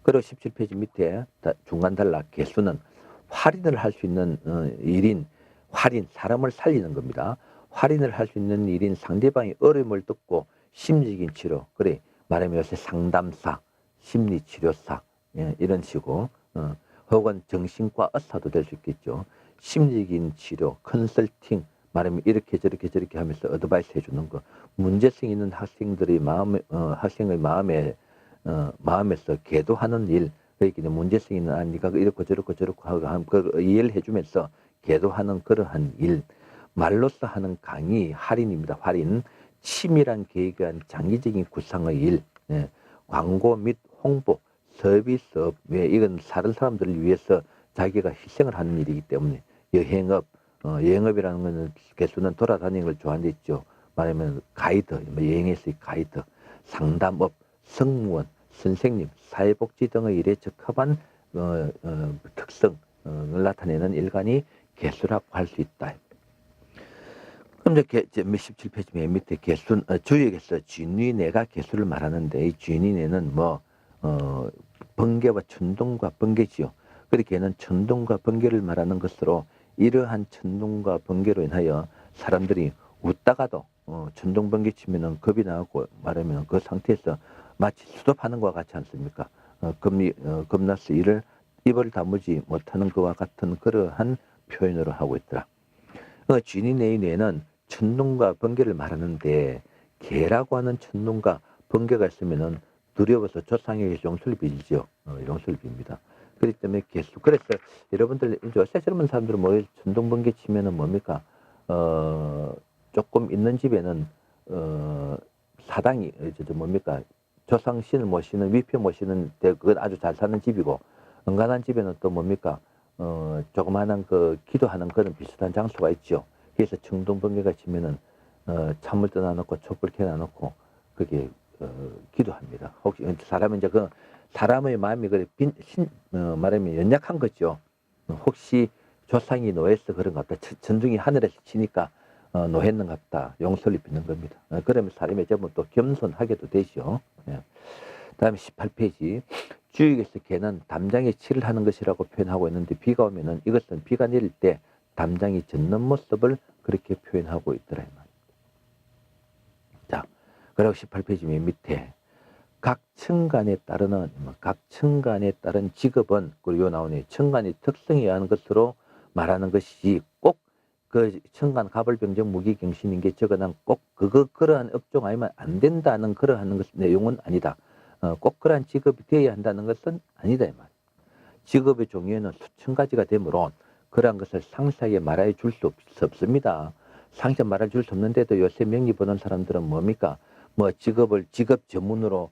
그리고 17페이지 밑에 중간 단락 개수는 할인을 할 수 있는 일인 할인, 사람을 살리는 겁니다. 할인을 할 수 있는 일인 상대방의 어려움을 듣고 심리적인 치료, 그래 말하면 요새 상담사, 심리치료사 이런 식으로 혹은 정신과 의사도 될 수 있겠죠. 심리적인 치료, 컨설팅, 말하면 이렇게 저렇게 하면서 어드바이스 해주는 거. 문제성 있는 학생들의 학생의 마음에서 계도하는 일, 그러니까 문제성 있는 네가 이렇고 저렇고 하고 그 이해를 해주면서 계도하는 그러한 일. 말로써 하는 강의, 할인입니다. 할인. 치밀한 계획에 한 장기적인 구상의 일. 광고 및 홍보, 서비스업, 이건 다른 사람들을 위해서 자기가 희생을 하는 일이기 때문에 여행업, 여행업이라는 것은 개수는 돌아다니는 걸 좋아하는 데 있죠. 말하면 가이드, 여행에서의 가이드, 상담업, 승무원, 선생님, 사회복지 등의 일에 적합한 특성을 나타내는 일간이 개수라고 할 수 있다. 그럼 이제 17페이지 맨 밑에 개수, 주역에서 쥐니네가 개수를 말하는데 이 쥐니네는 번개와 천둥과 번개지요. 그렇게 얘는 천둥과 번개를 말하는 것으로 이러한 천둥과 번개로 인하여 사람들이 웃다가도 천둥 번개 치면은 겁이 나고 말하면 그 상태에서 마치 수도파는 것과 같지 않습니까? 겁나서 입을 다무지 못하는 것과 같은 그러한 표현으로 하고 있더라. 쥐니네의 뇌는 천둥과 번개를 말하는데 개라고 하는 천둥과 번개가 있으면은 두려워서 조상에게 용서를 빌죠. 용서를 빕니다. 그렇기 때문에 개수. 그래서 여러분들 요새 젊은 사람들은 천둥 번개 치면은 뭡니까? 조금 있는 집에는 사당이 뭡니까? 조상신을 모시는 위표 모시는 그건 아주 잘 사는 집이고 은간한 집에는 또 뭡니까? 조그마한 그 기도하는 그런 비슷한 장소가 있죠. 그래서 천둥 번개가 치면은 찬물 떠나놓고 촛불 켜놔놓고 그게 기도합니다. 혹시 사람은 이제 그 사람의 마음이 그래 말하면 연약한 거죠. 혹시 조상이 노해서 그런가 보다. 천둥이 하늘에서 치니까 노했는가 보다. 용서를 빚는 겁니다. 그러면 사람이 전부 또 겸손하게도 되죠. 다음에 18페이지. 주역에서 개는 담장에 칠을 하는 것이라고 표현하고 있는데 비가 오면은 이것은 비가 내릴 때 담장이 젖는 모습을 그렇게 표현하고 있더라. 자, 그리고 18페이지 맨 밑에 각 층간에 따른 직업은 그리고 요 나오네. 층간의 특성에 의한 것으로 말하는 것이 꼭 그 층간 가벌병정 무기경신인 게 적어난 꼭 그러한 업종 아니면 안 된다는 그러한 것 내용은 아니다. 꼭 그러한 직업이 되어야 한다는 것은 아니다 이 말. 직업의 종류에는 수천 가지가 되므로 그러한 것을 상세하게 말해 줄 수 없습니다. 상세 말해 줄 수 없는데도 요새 명리 보는 사람들은 뭡니까? 직업 전문으로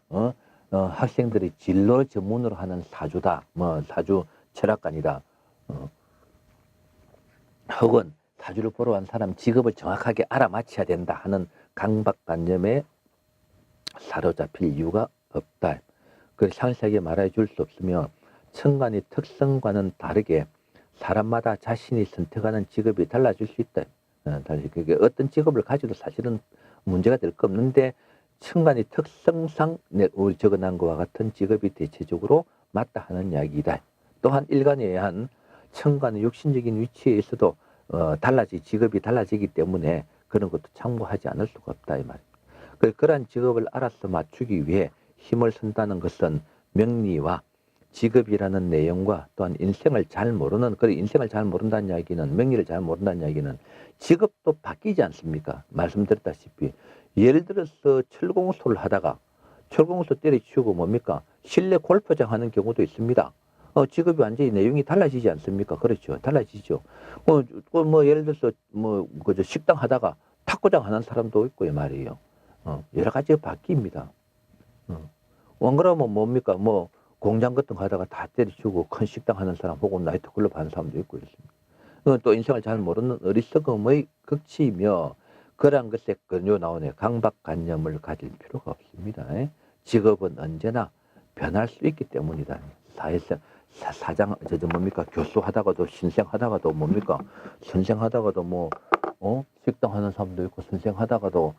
학생들이 진로 전문으로 하는 사주다. 사주 철학관이다. 혹은 사주를 보러 간 사람 직업을 정확하게 알아맞혀야 된다 하는 강박관념에 사로잡힐 이유가 없다. 그 상세하게 말해 줄 수 없으며 천간의 특성과는 다르게 사람마다 자신이 선택하는 직업이 달라질 수 있다. 그게 어떤 직업을 가지도 사실은 문제가 될 거 없는데 천간의 특성상 우리 적어난 것과 같은 직업이 대체적으로 맞다 하는 이야기이다. 또한 일간에 의한 천간의 육신적인 위치에 있어도 직업이 달라지기 때문에 그런 것도 참고하지 않을 수가 없다 이 말입니다. 그러한 직업을 알아서 맞추기 위해 힘을 쓴다는 것은 명리와 직업이라는 내용과 또한 인생을 잘 모른다는 이야기는 명리를 잘 모른다는 이야기는 직업도 바뀌지 않습니까? 말씀드렸다시피 예를 들어서 철공소를 하다가 철공소 때려치우고 뭡니까? 실내 골프장 하는 경우도 있습니다. 직업이 완전히 내용이 달라지지 않습니까? 그렇죠. 달라지죠. 예를 들어서, 식당 하다가 탁구장 하는 사람도 있고, 말이에요. 여러 가지가 바뀝니다. 안 그러면 뭡니까? 뭐 공장 같은 거 하다가 다 때려치우고 큰 식당 하는 사람 혹은 나이트클럽 하는 사람도 있고 있습니다. 또 인생을 잘 모르는 어리석음의 극치이며 그러한 것에 그요 나오네 강박관념을 가질 필요가 없습니다. 직업은 언제나 변할 수 있기 때문이다. 사회성 사장 뭡니까 교수하다가도 신생하다가도 뭡니까 선생하다가도 뭐 식당 하는 사람도 있고 선생하다가도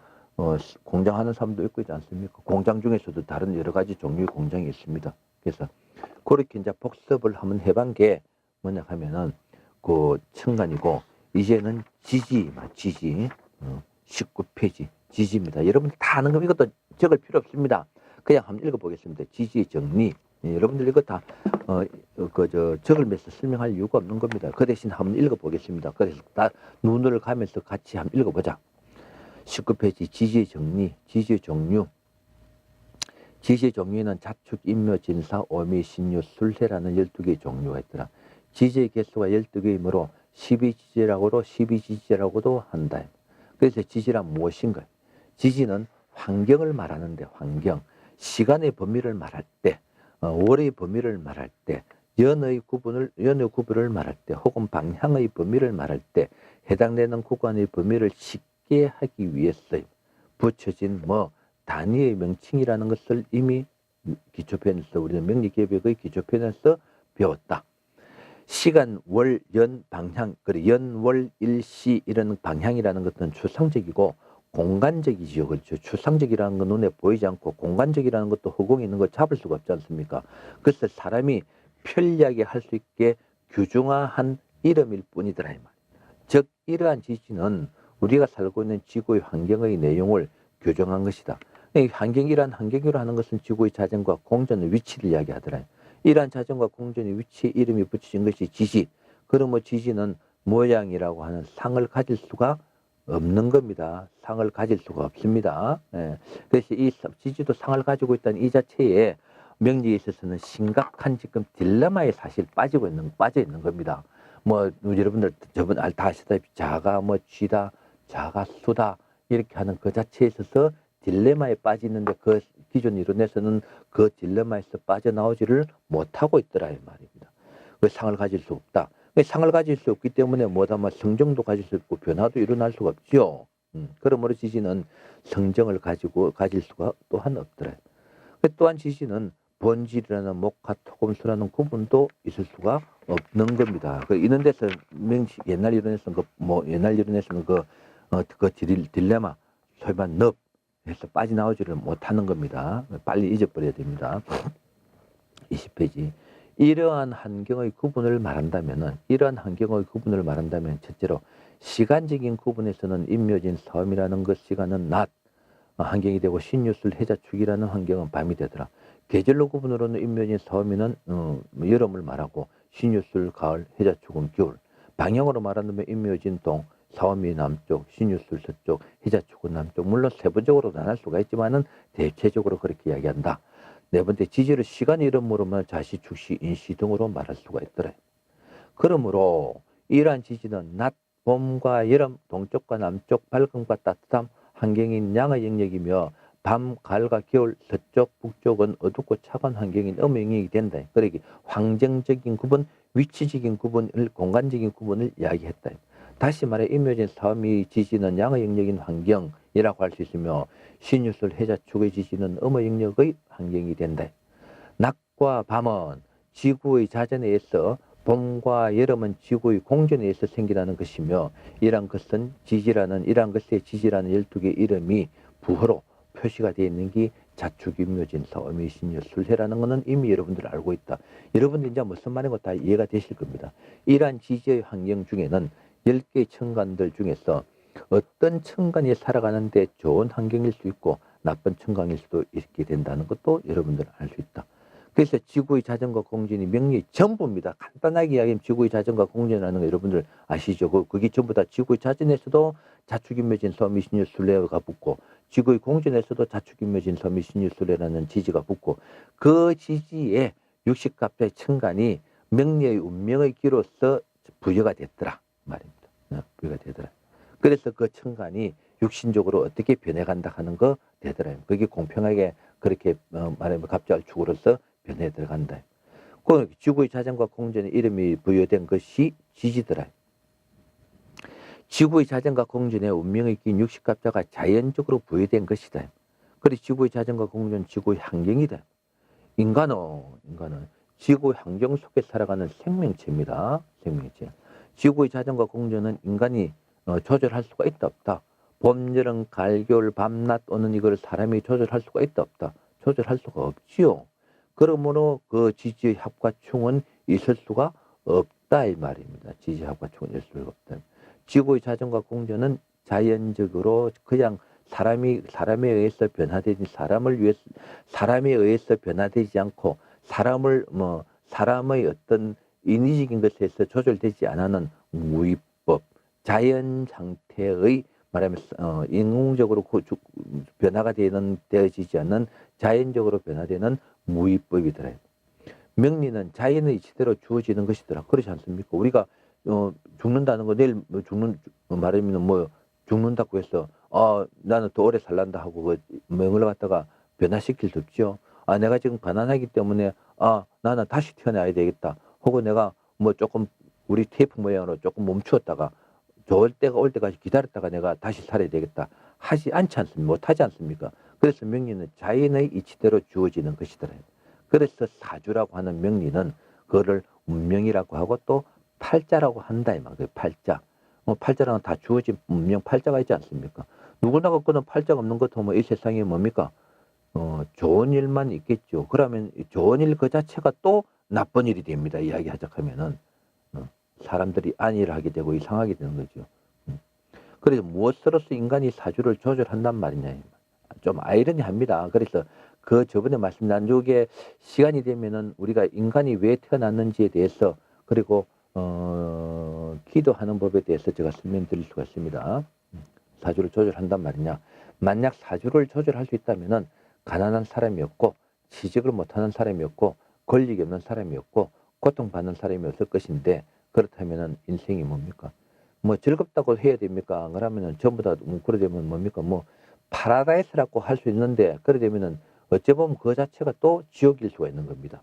공장 하는 사람도 있고 있지 않습니까? 공장 중에서도 다른 여러 가지 종류의 공장이 있습니다. 그래서 그렇게 이제 복습을 한번 해본 게 뭐냐 하면은 그 천간이고 이제는 지지 19페이지 지지입니다. 여러분들 다 아는 거 이것도 적을 필요 없습니다. 그냥 한번 읽어보겠습니다. 지지의 정리. 여러분들 이거 다 적을면서 설명할 이유가 없는 겁니다. 그 대신 한번 읽어보겠습니다. 그래서 다 눈을 가면서 같이 한번 읽어보자. 19페이지 지지의 정리, 지지의 종류. 지지의 종류에는 자축, 인묘, 진사, 오미, 신유, 술세라는 12개의 종류가 있더라. 지지의 개수가 12개이므로 12지지라고도 12지지라고도 한다. 그래서 지지란 무엇인가? 지지는 환경을 말하는데 환경, 시간의 범위를 말할 때, 월의 범위를 말할 때, 연의 구분을 말할 때, 혹은 방향의 범위를 말할 때 해당되는 구간의 범위를 쉽게 하기 위해서 붙여진 단위의 명칭이라는 것을 이미 기초편에서 우리는 명리개벽의 기초편에서 배웠다. 시간, 월, 연, 방향, 그리고 연, 월, 일시 이런 방향이라는 것은 추상적이고 공간적이지요. 그렇죠. 추상적이라는 건 눈에 보이지 않고 공간적이라는 것도 허공에 있는 거 잡을 수가 없지 않습니까? 그래서 사람이 편리하게 할 수 있게 규정화한 이름일 뿐이더라. 이 말. 즉 이러한 지지는 우리가 살고 있는 지구의 환경의 내용을 규정한 것이다. 환경이란 환경으로 하는 것은 지구의 자전과 공전의 위치를 이야기하더라. 이러한 자전과 공전의 위치에 이름이 붙여진 것이 지지. 그러면 지지는 모양이라고 하는 상을 가질 수가 없는 겁니다. 상을 가질 수가 없습니다. 그래서 이 지지도 상을 가지고 있다는 이 자체에 명리에 있어서는 심각한 지금 딜레마에 사실 빠져 있는 겁니다. 여러분들 저번 다 아시다시피 자가 쥐다, 자가 수다 이렇게 하는 그 자체에 있어서 딜레마에 빠지는데 그 기존 이론에서는 그 딜레마에서 빠져나오지를 못하고 있더라 이 말입니다. 그 상을 가질 수 없다. 상을 가질 수 없기 때문에 성정도 가질 수 없고 변화도 일어날 수가 없죠. 그러므로 지지는 성정을 가질 수가 또한 없더라. 또한 지지는 본질이라는 목화 토금수라는 구분도 있을 수가 없는 겁니다. 이런 데서 옛날 이론에서는 그 딜레마 소위 말한 늪 해서 빠져나오지를 못하는 겁니다. 빨리 잊어버려야 됩니다. 20페이지. 이러한 환경의 구분을 말한다면 첫째로 시간적인 구분에서는 인묘진 섬이라는 것 시간은 낮 환경이 되고 신유술 해자축이라는 환경은 밤이 되더라. 계절로 구분으로는 인묘진 섬이는 여름을 말하고 신유술 가을 해자축은 겨울. 방향으로 말한다면 인묘진 동 사오미 남쪽, 신유술 서쪽, 해자축은 남쪽. 물론 세부적으로 나눌 수가 있지만은 대체적으로 그렇게 이야기한다. 네 번째, 지지를 시간 이름으로만 자시, 축시, 인시 등으로 말할 수가 있더래. 그러므로 이러한 지지는 낮, 봄과 여름, 동쪽과 남쪽, 밝음과 따뜻함, 환경인 양의 영역이며 밤, 가을과 겨울, 서쪽, 북쪽은 어둡고 차가운 환경인 음의 영역이 된다. 그러기 환경적인 구분, 위치적인 구분을, 공간적인 구분을 이야기했다. 다시 말해 인묘진 사음의 지지는 양의 영역인 환경이라고 할 수 있으며 신유술 해자축의 지지는 음의 영역의 환경이 된다. 낮과 밤은 지구의 자전에 의해서 봄과 여름은 지구의 공전에 의해서 생기는 것이며 이러한 것의 지지라는 12개 이름이 부호로 표시가 되어 있는 게 자축인묘진 사오미 신유 술해라는 것은 이미 여러분들 알고 있다. 여러분들 이제 무슨 말인가 다 이해가 되실 겁니다. 이러한 지지의 환경 중에는 10개의 천간들 중에서 어떤 천간이 살아가는데 좋은 환경일 수 있고 나쁜 천간일 수도 있게 된다는 것도 여러분들 알 수 있다. 그래서 지구의 자전과 공전이 명리의 전부입니다. 간단하게 이야기하면 지구의 자전과 공전이라는 거 여러분들 아시죠? 그게 전부 다 지구의 자전에서도 자축인묘진 서미신유 술래가 붙고 지구의 공전에서도 자축인묘진 서미신유 술래라는 지지가 붙고 그 지지에 60갑자의 천간이 명리의 운명의 기로서 부여가 됐더라 말입니다. 부여가 되더라. 그래서 그 천간이 육신적으로 어떻게 변해간다 하는 거 되더라요. 그게 공평하게 그렇게 말하면 갑자기 축으로서 변해 들어간다. 그 지구의 자전과 공전의 이름이 부여된 것이 지지더라. 지구의 자전과 공전에 운명의 낀 육식갑자가 자연적으로 부여된 것이다. 그리고 지구의 자전과 공전, 지구의 환경이다. 인간은 지구 환경 속에 살아가는 생명체입니다. 생명체. 지구의 자전과 공전은 인간이 조절할 수가 있다 없다. 봄, 여름, 가을, 겨울, 밤낮 오는 이걸 사람이 조절할 수가 있다 없다. 조절할 수가 없지요. 그러므로 그 지지의 합과충은 있을 수가 없다 이 말입니다. 지지의 합과충은 있을 수가 없다. 지구의 자전과 공전은 자연적으로 그냥 사람에 의해서 변화되지 사람에 의해서 변화되지 않고 사람의 어떤 인위적인 것에서 조절되지 않는 무위법 자연 상태의 말하면 인공적으로 변화가 되어지지 않는 자연적으로 변화되는 무위법이더라. 명리는 자연의 이치대로 주어지는 것이더라. 그렇지 않습니까? 우리가 죽는다는 거 내일 말하면 죽는다고 해서 나는 더 오래 살란다 하고 그 명을 갖다가 변화시킬 수 없죠. 내가 지금 가난하기 때문에 나는 다시 태어나야 되겠다. 혹은 내가 조금 우리 테이프 모양으로 조금 멈추었다가 좋을 때가 올 때까지 기다렸다가 내가 다시 살아야 되겠다. 하지 않지 않습니까? 못하지 않습니까? 그래서 명리는 자연의 이치대로 주어지는 것이더라요. 그래서 사주라고 하는 명리는 그거를 운명이라고 하고 또 팔자라고 한다 이 말이에요. 팔자. 팔자랑은 다 주어진 운명 팔자가 있지 않습니까? 누구나 갖고는 팔자가 없는 것도 이 세상에 뭡니까? 좋은 일만 있겠죠. 그러면 좋은 일 그 자체가 또 나쁜 일이 됩니다. 이야기하자면은 사람들이 안일을 하게 되고 이상하게 되는 거죠. 그래서 무엇으로서 인간이 사주를 조절한단 말이냐. 좀 아이러니합니다. 그래서 저번에 말씀 나누게 시간이 되면은 우리가 인간이 왜 태어났는지에 대해서 그리고 기도하는 법에 대해서 제가 설명드릴 수가 있습니다. 사주를 조절한단 말이냐. 만약 사주를 조절할 수 있다면은 가난한 사람이었고 취직을 못하는 사람이었고 권력이 없는 사람이었고 고통받는 사람이 없을 것인데 그렇다면은 인생이 뭡니까? 즐겁다고 해야 됩니까? 그러면은 전부 다 그러 되면 뭡니까? 파라다이스라고 할 수 있는데 그러 되면은 어찌 보면 그 자체가 또 지옥일 수가 있는 겁니다.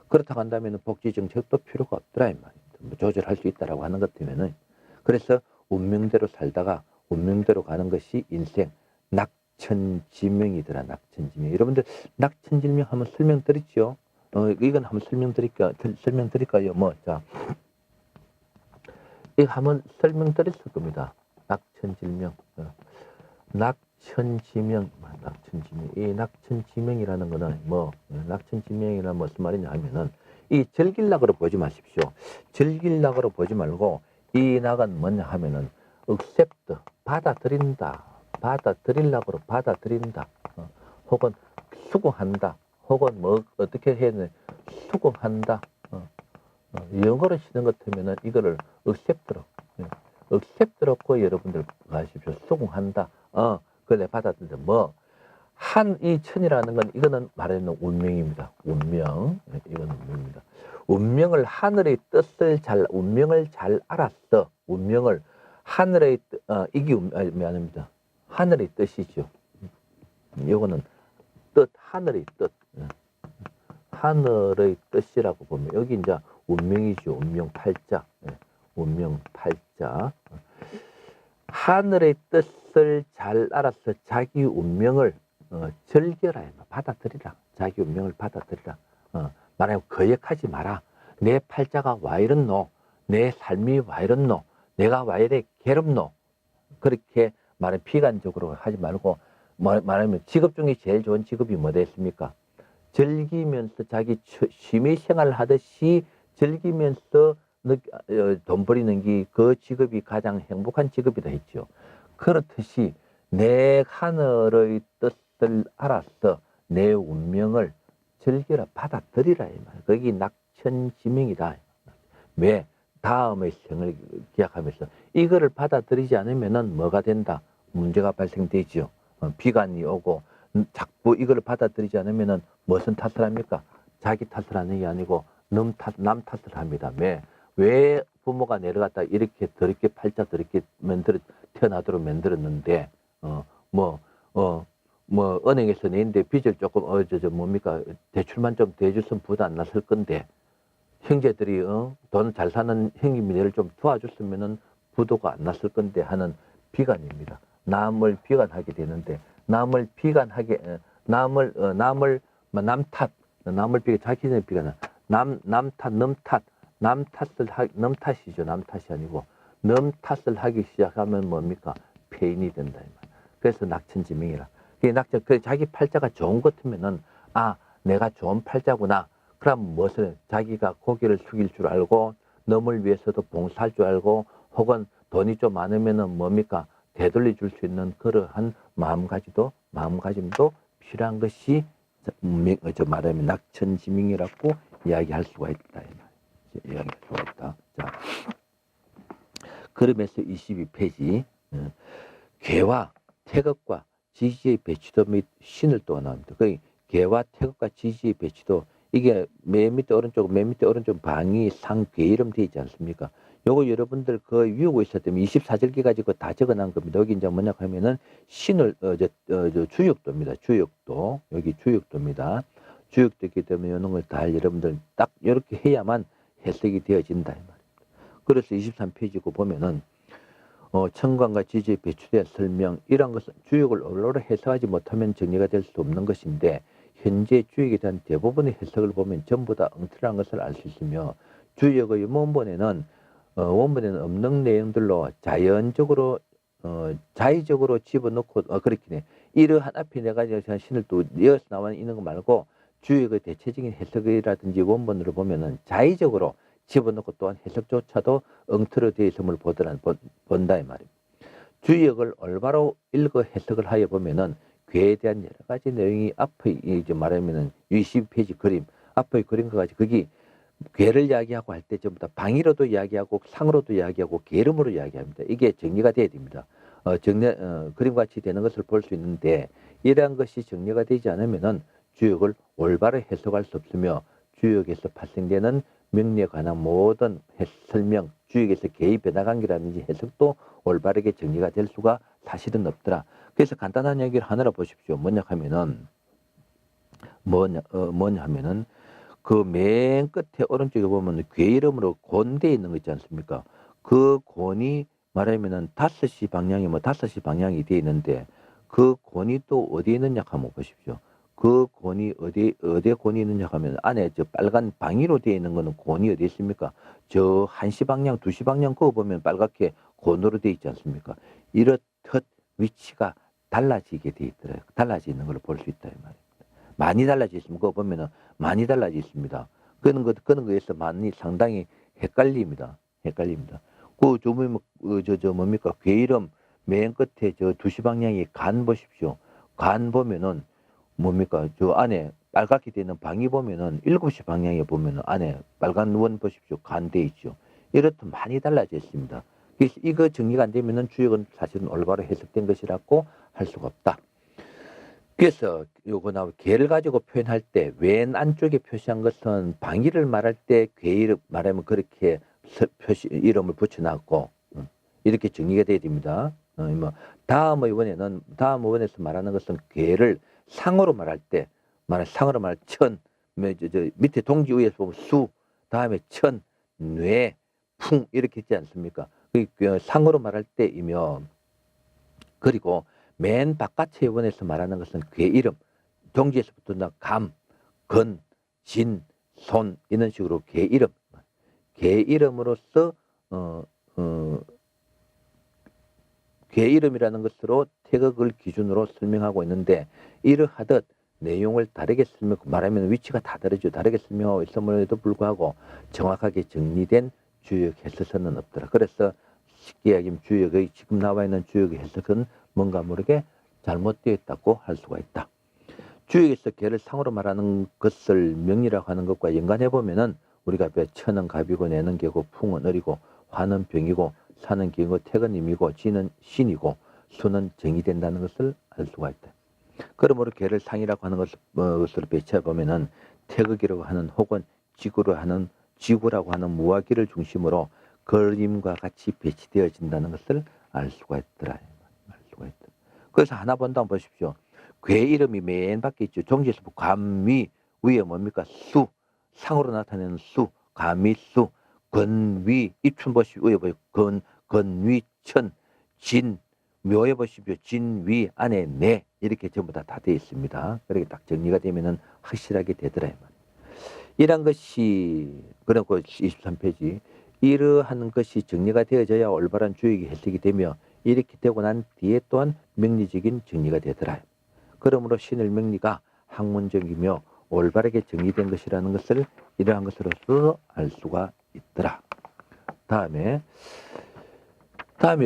그렇다고 한다면 복지 정책도 필요가 없더라 이 말입니다. 조절할 수 있다라고 하는 것 때문에 그래서 운명대로 살다가 운명대로 가는 것이 인생 낙천지명이더라. 낙천지명. 여러분들 낙천지명 한번 설명드렸죠? 이건 한번 설명드릴까요? 자, 이거 한번 설명드렸을 겁니다. 낙천지명. 낙천지명. 이 낙천지명이라는 거는 낙천지명이란 무슨 말이냐 하면은 이 절길낙으로 보지 마십시오. 절길낙으로 보지 말고 이 낙은 뭐냐 하면은 accept 받아들인다. 받아들일락으로 받아들인다. 혹은 수긍한다. 혹은 어떻게 해야 되나 수긍한다. 영어로 쓰는 것 같으면은 이거를 accept로 accept로 여러분들 가십시오. 수긍한다. 그래 받아들인다. 이 천이라는 건 이거는 말하는 운명입니다. 운명. 이건 운명입니다. 운명을 운명을 잘 알았어. 운명을 하늘의 이게 미안합니다. 하늘의 뜻이죠. 이거는 하늘의 뜻. 하늘의 뜻이라고 보면 여기 이제 운명이죠. 운명 팔자. 운명 팔자. 하늘의 뜻을 잘 알아서 자기 운명을 즐겨라. 받아들이라. 자기 운명을 받아들이라. 말하면 거역하지 마라. 내 팔자가 와 이렇노. 내 삶이 와 이렇노. 내가 와 이래 괴롭노. 그렇게 비관적으로 하지 말고 말하면 직업 중에 제일 좋은 직업이 뭐다 했습니까? 즐기면서 자기 취미생활 하듯이 즐기면서 돈 벌이는 게 그 직업이 가장 행복한 직업이다 했죠. 그렇듯이 내 하늘의 뜻을 알아서 내 운명을 즐겨라 받아들이라 이 말. 거기 낙천지명이다. 왜? 다음의 생을 기약하면서 이거를 받아들이지 않으면은 뭐가 된다? 문제가 발생되지요. 비관이 오고 자꾸 이걸 받아들이지 않으면은 무슨 탓을 합니까? 자기 탓을 하는 게 아니고 남 탓을 합니다. 왜 부모가 내려갔다 이렇게 더럽게 팔자 더럽게 태어나도록 만들었는데 은행에서 내는데 빚을 조금 뭡니까 대출만 좀 대줬으면 부담 안 났을 건데 형제들이 돈 잘 사는 형님이를 좀 도와줬으면은 부도가 안 났을 건데 하는 비관입니다. 남을 비관하게 되는데 남을 비관하게 남을 남 탓, 남을 비관 자기 전에 비관 남 탓, 남 탓이죠. 남 탓이 아니고 남 탓을 하기 시작하면 뭡니까 폐인이 된다 이 말. 그래서 낙천지명이라. 그 자기 팔자가 좋은 것 같으면은 내가 좋은 팔자구나. 그럼 무엇을 자기가 고개를 숙일 줄 알고 남을 위해서도 봉사할 줄 알고 혹은 돈이 좀 많으면은 뭡니까 되돌려 줄 수 있는 그러한 마음가짐도 필요한 것이 말하면 낙천지명이라고 이야기할 수가 있다. 이야기할 수가 있다. 자, 그러면서 22페이지 개와 태극과 지지의 배치도 및 신을 또 나옵니다. 그 개와 태극과 지지의 배치도 이게 맨 밑에 오른쪽 방위 상괴 이름 되어 있지 않습니까? 요거 여러분들 그 위우고 있었다면 24절기 가지고 다 적어놓은 겁니다. 여기 이제 뭐냐 하면은 신을 주역도입니다. 주역도 여기 주역도입니다. 주역도이기 때문에 이런 걸 다 여러분들 딱 이렇게 해야만 해석이 되어진다 이 말입니다. 그래서 23페이지고 보면은 청관과 지지의 배출의 설명 이런 것은 주역을 올바로 해석하지 못하면 정리가 될 수 없는 것인데 현재 주역에 대한 대부분의 해석을 보면 전부 다 엉터리한 것을 알 수 있으며 주역의 원본에는 없는 내용들로 자연적으로 자의적으로 집어넣고 그렇긴 해. 이러한 앞에 내가 신을 또 이어서 나와 있는 거 말고 주역의 대체적인 해석이라든지 원본으로 보면은 자의적으로 집어넣고 또한 해석조차도 엉터리로 되어 있음을 본다 이 말입니다. 주역을 올바로 읽어 해석을 하여 보면은 괴에 대한 여러 가지 내용이 앞에 이제 말하면은 20페이지 그림 앞의 그림과 같이 거기 괴를 이야기하고 할 때 전부 다 방위로도 이야기하고 상으로도 이야기하고 계름으로 이야기합니다. 이게 정리가 돼야 됩니다. 그림같이 되는 것을 볼 수 있는데 이러한 것이 정리가 되지 않으면은 주역을 올바로 해석할 수 없으며 주역에서 발생되는 명리에 관한 모든 설명, 주역에서 개의 변화관계라든지 해석도 올바르게 정리가 될 수가 사실은 없더라. 그래서 간단한 얘기를 하나로 보십시오. 뭐냐 하면은 그 맨 끝에 오른쪽에 보면 괴 이름으로 곤대 있는 거 있지 않습니까? 그 곤이 말하면은 5시 방향이 5시 방향이 되어 있는데 그 곤이 또 어디에 있느냐 한번 보십시오. 그 곤이 어디에 곤이 있느냐 하면 안에 저 빨간 방위로 되어 있는 거는 곤이 어디 있습니까? 저 1시 방향, 2시 방향 그거 보면 빨갛게 곤으로 되어 있지 않습니까? 이렇듯 위치가 달라지게 되어 있더라고요. 달라지는 걸 볼 수 있다 이 말이에요. 많이 달라져 있습니다. 그거 보면은 많이 달라져 있습니다. 그런 거에서 많이 상당히 헷갈립니다. 뭡니까? 괴 이름 맨 끝에 저 2시 방향에 간 보십시오. 간 보면은 뭡니까? 저 안에 빨갛게 되는 방이 보면은 7시 방향에 보면은 안에 빨간 원 보십시오. 간 돼 있죠. 이렇듯 많이 달라져 있습니다. 그래서 이거 정리가 안 되면은 주역은 사실은 올바로 해석된 것이라고 할 수가 없다. 그래서 요거 개를 가지고 표현할 때 왼 안쪽에 표시한 것은 방위를 말할 때 괴 이름 말하면 그렇게 이름을 붙여놨고 이렇게 정리가 돼야 됩니다. 다음 원에서 말하는 것은 괴를 상으로 말할 때 상으로 말할 천 밑에 동지 위에서 보면 수 다음에 천 뇌 풍 이렇게 있지 않습니까? 그 상으로 말할 때이며 그리고 맨 바깥의 원에서 말하는 것은 괴 이름, 동지에서부터 감, 건, 진, 손 이런 식으로 괴 이름, 괴 이름으로서 괴 이름이라는 것으로 태극을 기준으로 설명하고 있는데 이러하듯 내용을 다르게 말하면 위치가 다 다르죠. 다르게 설명하고 있음에도 불구하고 정확하게 정리된 주역 해석은 없더라. 그래서 쉽게 이야기하면 주역의 지금 나와 있는 주역의 해석은 뭔가 모르게 잘못되어 있다고 할 수가 있다. 주역에서 개를 상으로 말하는 것을 명리라고 하는 것과 연관해 보면은 우리가 천은 갑이고 내는 개고 풍은 을이고 화는 병이고 사는 기고 태은 임이고 지는 신이고 수는 정이 된다는 것을 알 수가 있다. 그러므로 개를 상이라고 하는 것을 배치해 보면은 태극이라고 하는 혹은 지구라고 하는 무화기를 중심으로 그림과 같이 배치되어진다는 것을 알 수가 있더라. 알 수가 있더라. 그래서 하나 본다면 보십시오. 괴 이름이 맨 밖에 있죠. 종지에서 감위, 위에 뭡니까? 수, 상으로 나타내는 수, 감위수, 건위, 입춘 보십시오. 위에 보여 건위천, 진, 묘에 보십시오. 진위, 안에 내, 이렇게 전부 다 되어 있습니다. 그렇게 딱 정리가 되면은 확실하게 되더라. 이런 것이, 그리고 23페이지. 이러한 것이 정리가 되어져야 올바른 주역이 해석이 되며 이렇게 되고 난 뒤에 또한 명리적인 정리가 되더라. 그러므로 신을 명리가 학문적이며 올바르게 정리된 것이라는 것을 이러한 것으로서 알 수가 있더라. 다음에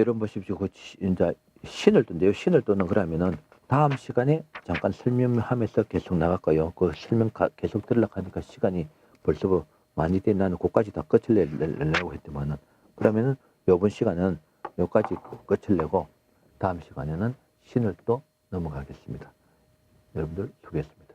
여러분 보십시오. 그 이제 신을 뜬대요. 신을 뜨는 그러면은 다음 시간에 잠깐 설명하면서 계속 나갈까요? 그 설명 계속 들으려고 하니까 시간이 벌써 많이 돼. 나는 그까지 다 끝을 내려고 했더만은 그러면은 이번 시간은 여기까지 끝을 내고 다음 시간에는 신을 또 넘어가겠습니다. 여러분들 수고했습니다.